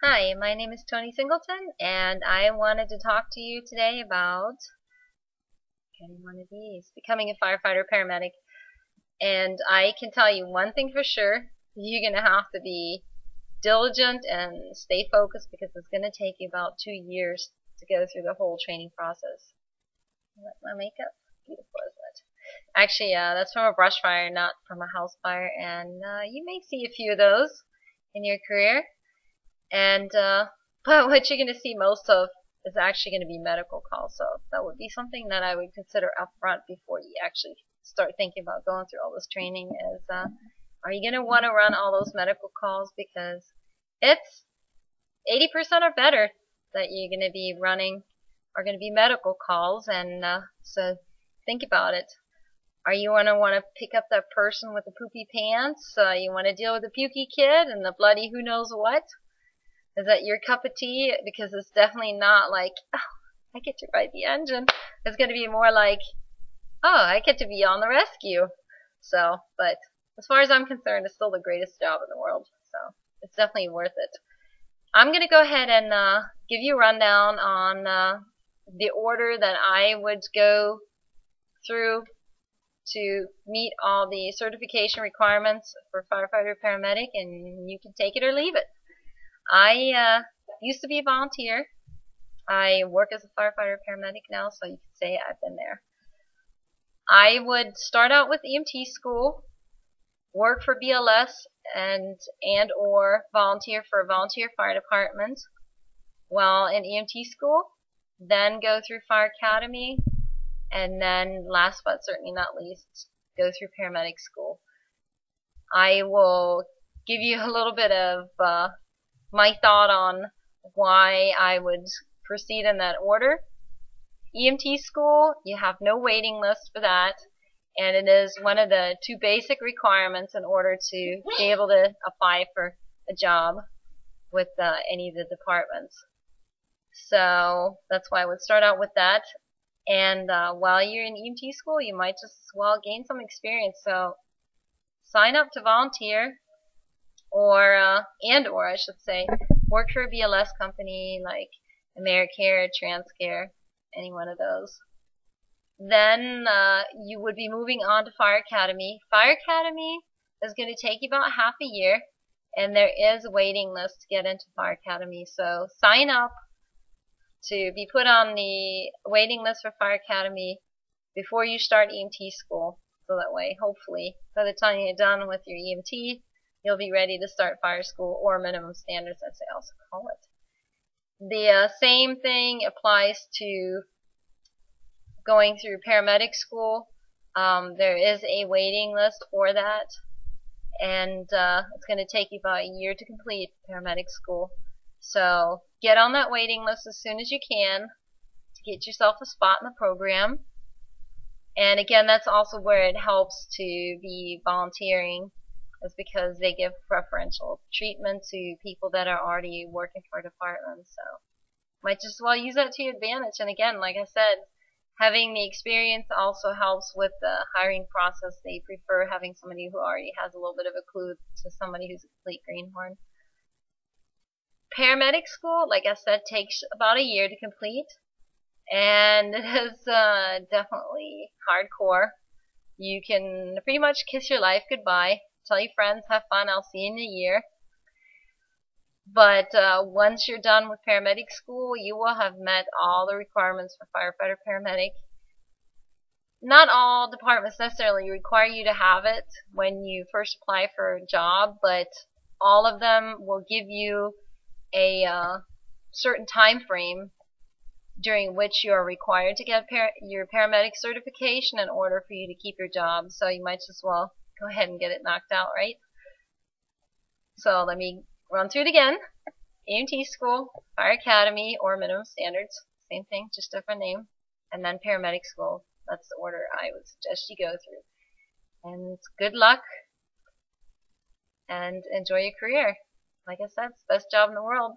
Hi, my name is Tony Singleton, and I wanted to talk to you today about getting one of these, becoming a firefighter paramedic. And I can tell you one thing for sure, you're going to have to be diligent and stay focused because it's going to take you about 2 years to go through the whole training process. My makeup? Beautiful, isn't it? Actually, that's from a brush fire, not from a house fire, and you may see a few of those in your career. And but what you're going to see most of is actually going to be medical calls. So that would be something that I would consider up front before you actually start thinking about going through all this training is are you going to want to run all those medical calls, because it's 80% or better that you're going to be running are going to be medical calls. And so think about it. Are you going to want to pick up that person with the poopy pants? You want to deal with the pukey kid and the bloody who knows what? Is that your cup of tea? Because it's definitely not like, oh, I get to ride the engine. It's going to be more like, oh, I get to be on the rescue. So, but as far as I'm concerned, it's still the greatest job in the world. So, it's definitely worth it. I'm going to go ahead and give you a rundown on the order that I would go through to meet all the certification requirements for firefighter paramedic, and you can take it or leave it. I used to be a volunteer. I work as a firefighter paramedic now, so you could say I've been there. I would start out with EMT school, work for BLS and or volunteer for a volunteer fire department while in EMT school, then go through fire academy, and then last but certainly not least, go through paramedic school. I will give you a little bit of my thought on why I would proceed in that order. EMT school, you have no waiting list for that, and it is one of the 2 basic requirements in order to be able to apply for a job with any of the departments. So that's why I would start out with that. And while you're in EMT school, you might just as well gain some experience. So sign up to volunteer, or I should say, work for a BLS company like AmeriCare, TransCare, any one of those. Then you would be moving on to Fire Academy. Fire Academy is going to take you about half a year, and there is a waiting list to get into Fire Academy. So sign up to be put on the waiting list for Fire Academy before you start EMT school. So that way, hopefully, by the time you're done with your EMT, you'll be ready to start fire school, or minimum standards as they also call it. The same thing applies to going through paramedic school. There is a waiting list for that, and it's going to take you about a year to complete paramedic school. So get on that waiting list as soon as you can to get yourself a spot in the program. And again, that's also where it helps to be volunteering, is because they give preferential treatment to people that are already working for a department. So might just as well use that to your advantage. And again, like I said, having the experience also helps with the hiring process. They prefer having somebody who already has a little bit of a clue to somebody who's a complete greenhorn. Paramedic school, like I said, takes about a year to complete, and it is definitely hardcore. You can pretty much kiss your life goodbye. Tell your friends, have fun, I'll see you in a year. But once you're done with paramedic school, you will have met all the requirements for firefighter paramedic. Not all departments necessarily require you to have it when you first apply for a job, but all of them will give you a certain time frame during which you are required to get your paramedic certification in order for you to keep your job. So you might as well go ahead and get it knocked out, right? So let me run through it again. EMT school, Fire Academy, or minimum standards, same thing, just different name. And then paramedic school. That's the order I would suggest you go through. And good luck, and enjoy your career. Like I said, it's the best job in the world.